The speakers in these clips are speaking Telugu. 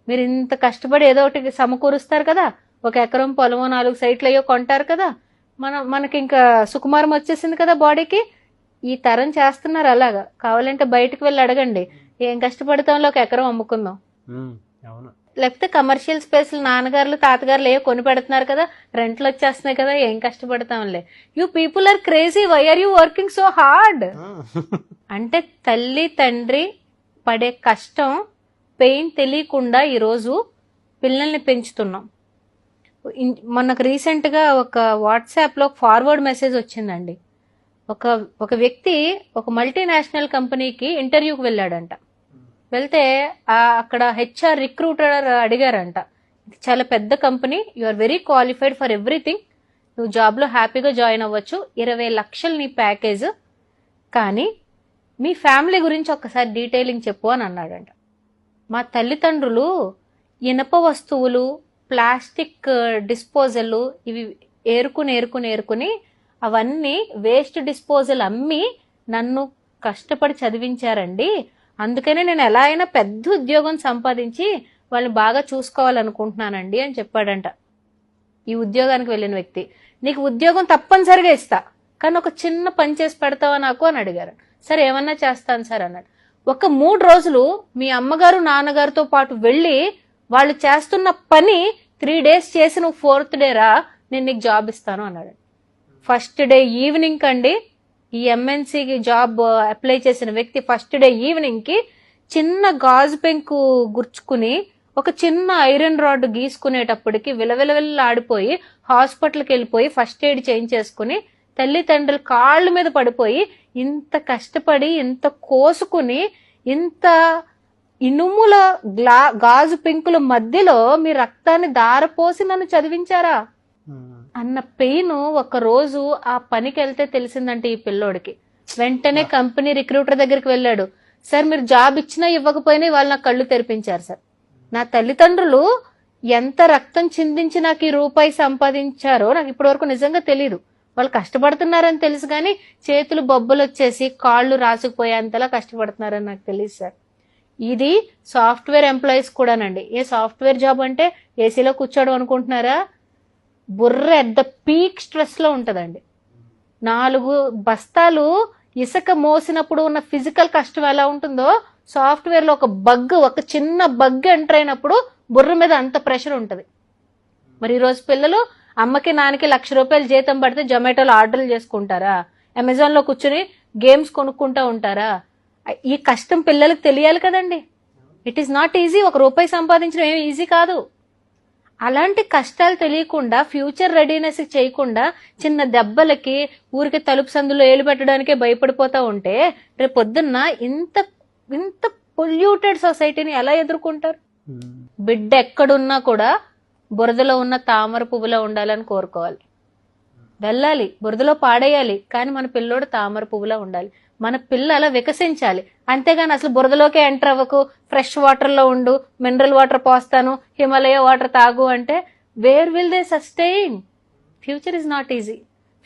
మీరు ఇంత కష్టపడి ఏదో ఒకటి సమకూరుస్తారు కదా, 1 ఎకరం పొలమో 4 సైట్లు అయ్యో కొంటారు కదా, మనకి ఇంకా సుకుమారం వచ్చేసింది కదా బాడీకి. ఈ తరం చేస్తున్నారు అలాగా. కావాలంటే బయటకు వెళ్ళి అడగండి, ఏం కష్టపడతాంలో 1 ఎకరం అమ్ముకుందాం. లేకపోతే కమర్షియల్ స్పేస్ నాన్నగారులు తాతగారులు ఏవో కొని పెడుతున్నారు కదా, రెంట్లు వచ్చేస్తున్నాయి కదా, ఏం కష్టపడతాంలే. You people are crazy, why are you working so hard? అంటే తల్లి తండ్రి పడే కష్టం, పెయిన్ తెలియకుండా ఈరోజు పిల్లల్ని పెంచుతున్నాం. మనకు రీసెంట్ గా ఒక వాట్సాప్ లో ఫార్వర్డ్ మెసేజ్ వచ్చిందండి. ఒక వ్యక్తి ఒక మల్టీనేషనల్ కంపెనీకి ఇంటర్వ్యూకి వెళ్ళాడంట. వెళ్తే అక్కడ హెచ్ఆర్ రిక్రూటర్ అడిగారంట, ఇది చాలా పెద్ద company, you are very qualified for everything, నువ్వు జాబ్లో హ్యాపీగా జాయిన్ అవ్వచ్చు, 20 లక్షలు నీ ప్యాకేజ్, కానీ మీ ఫ్యామిలీ గురించి ఒక్కసారి డీటెయిలింగ్ చెప్పు అని అన్నాడంట. మా తల్లిదండ్రులు ఇనప వస్తువులు, ప్లాస్టిక్ డిస్పోజల్ ఇవి ఏరుకుని అవన్నీ వేస్ట్ డిస్పోజల్ అమ్మి నన్ను కష్టపడి చదివించారండి, అందుకనే నేను ఎలా అయినా పెద్ద ఉద్యోగం సంపాదించి వాళ్ళని బాగా చూసుకోవాలనుకుంటున్నానండి అని చెప్పాడంట ఈ ఉద్యోగానికి వెళ్ళిన వ్యక్తి. నీకు ఉద్యోగం తప్పనిసరిగా ఇస్తా, కానీ ఒక చిన్న పని చేసి పెడతావా నాకు అని అడిగారు. సరే ఏమన్నా చేస్తాను సార్ అన్నాడు. ఒక 3 రోజులు మీ అమ్మగారు నాన్నగారితో పాటు వెళ్ళి వాళ్ళు చేస్తున్న పని 3 డేస్ చేసి నువ్వు 4th డే రా, నేను నీకు జాబ్ ఇస్తాను అన్నాడు. ఫస్ట్ డే ఈవినింగ్ కండి, ఈ ఎంఎన్సీకి జాబ్ అప్లై చేసిన వ్యక్తి ఫస్ట్ డే ఈవినింగ్ కి చిన్న గాజు పెంకు గుర్చుకుని ఒక చిన్న ఐరన్ రాడ్ గీసుకునేటప్పటికి విలవిలవిల్లాడిపోయి హాస్పిటల్కి వెళ్ళిపోయి ఫస్ట్ ఎయిడ్ చేయించేసుకుని తల్లిదండ్రులు కాళ్ళ మీద పడిపోయి, ఇంత కష్టపడి ఇంత కోసుకుని ఇంత ఇనుముల గాజు పెంకుల మధ్యలో మీ రక్తాన్ని దారపోసి నన్ను చదివించారా అన్న పెయిన్ ఒక రోజు ఆ పనికి వెళ్తే తెలిసిందంటే ఈ పిల్లోడికి. వెంటనే కంపెనీ రిక్రూటర్ దగ్గరికి వెళ్ళాడు. సార్ మీరు జాబ్ ఇచ్చినా ఇవ్వకపోయినా వాళ్ళు నాకు కళ్ళు తెరిపించారు సార్, నా తల్లిదండ్రులు ఎంత రక్తం చిందించి నాకు ఈ రూపాయి సంపాదించారో నాకు ఇప్పటి వరకు నిజంగా తెలియదు. వాళ్ళు కష్టపడుతున్నారని తెలుసు కానీ చేతులు బొబ్బలు వచ్చేసి కాళ్ళు రాసుకుపోయేంతలా కష్టపడుతున్నారని నాకు తెలియదు సార్. ఇది సాఫ్ట్వేర్ ఎంప్లాయీస్ కూడానండి. ఏ సాఫ్ట్వేర్ జాబ్ అంటే ఏసీలో కూర్చోవడం అనుకుంటున్నారా? బుర్ర ఎట్ ద పీక్ స్ట్రెస్ లో ఉంటదండి. 4 బస్తాలు ఇసుక మోసినప్పుడు ఉన్న ఫిజికల్ కష్టం ఎలా ఉంటుందో సాఫ్ట్వేర్ లో ఒక చిన్న బగ్ ఎంటర్ అయినప్పుడు బుర్ర మీద అంత ప్రెషర్ ఉంటది. మరి ఈరోజు పిల్లలు అమ్మకి నాన్నకి ₹1,00,000 జీతం పడితే జొమాటోలో ఆర్డర్లు చేసుకుంటారా? అమెజాన్ లో కూర్చుని గేమ్స్ కొనుక్కుంటా ఉంటారా? ఈ కష్టం పిల్లలకు తెలియాలి కదండి. It is not easy. ₹1 సంపాదించడం ఏమి ఈజీ కాదు. అలాంటి కష్టాలు తెలియకుండా ఫ్యూచర్ రెడీనెస్ చేయకుండా చిన్న దెబ్బలకి ఊరికి తలుపు సందులో ఏలు పెట్టడానికే భయపడిపోతా ఉంటే రేపు పొద్దున్న ఇంత పొల్యూటెడ్ సొసైటీని ఎలా ఎదుర్కొంటారు? బిడ్డ ఎక్కడున్నా కూడా బురదలో ఉన్న తామర పువ్వులో ఉండాలని కోరుకోవాలి. వెళ్ళాలి, బురదలో పాడేయాలి, కానీ మన పిల్లోడు తామర పువ్వులా ఉండాలి. మన పిల్ల అలా వికసించాలి. అంతేగాని అసలు బురదలోకే ఎంటర్ అవ్వకు, ఫ్రెష్ వాటర్ లో ఉండు, మినరల్ వాటర్ పోస్తాను, హిమాలయ వాటర్ తాగు అంటే where will they sustain? Future is not easy.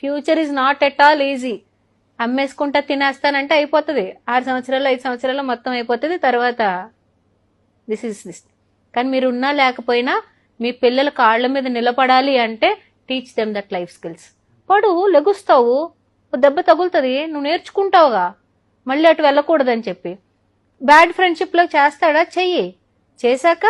Future is not at all easy. అమ్మేసుకుంటా తినేస్తానంటే అయిపోతుంది. 6 సంవత్సరాలు 5 సంవత్సరాలు మొత్తం అయిపోతుంది. తర్వాత దిస్. కానీ మీరు ఉన్నా లేకపోయినా మీ పిల్లల కాళ్ళ మీద నిలబడాలి అంటే teach them that life skills. పడు, లెగుస్తావు, దెబ్బ తగులుతుంది, నువ్వు నేర్చుకుంటావుగా, మళ్ళీ అటు వెళ్ళకూడదని చెప్పి. బ్యాడ్ ఫ్రెండ్షిప్ లో చేస్తాడా? చెయ్యి. చేశాక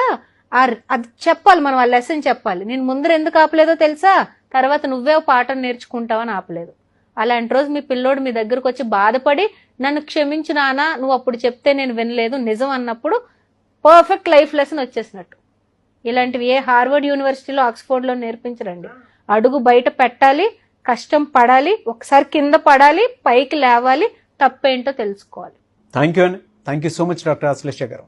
అది చెప్పాలి, మనం ఆ లెసన్ చెప్పాలి. నేను ముందర ఎందుకు ఆపలేదో తెలుసా, తర్వాత నువ్వే పాఠం నేర్చుకుంటావని ఆపలేదు. అలాంటి రోజు మీ పిల్లోడు మీ దగ్గరకు వచ్చి బాధపడి నన్ను క్షమించు నానా, నువ్వు అప్పుడు చెప్తే నేను వినలేదు నిజం అన్నప్పుడు పర్ఫెక్ట్ లైఫ్ లెసన్ వచ్చేసినట్టు. ఇలాంటివి ఏ హార్వర్డ్ యూనివర్సిటీలో ఆక్స్ఫోర్డ్ లో నేర్పించరండి. అడుగు బయట పెట్టాలి, కష్టం పడాలి, ఒకసారి కింద పడాలి, పైకి లేవాలి, తప్పేంటో తెలుసుకోవాలి. Thank you so much doctor Ashlesha గారు.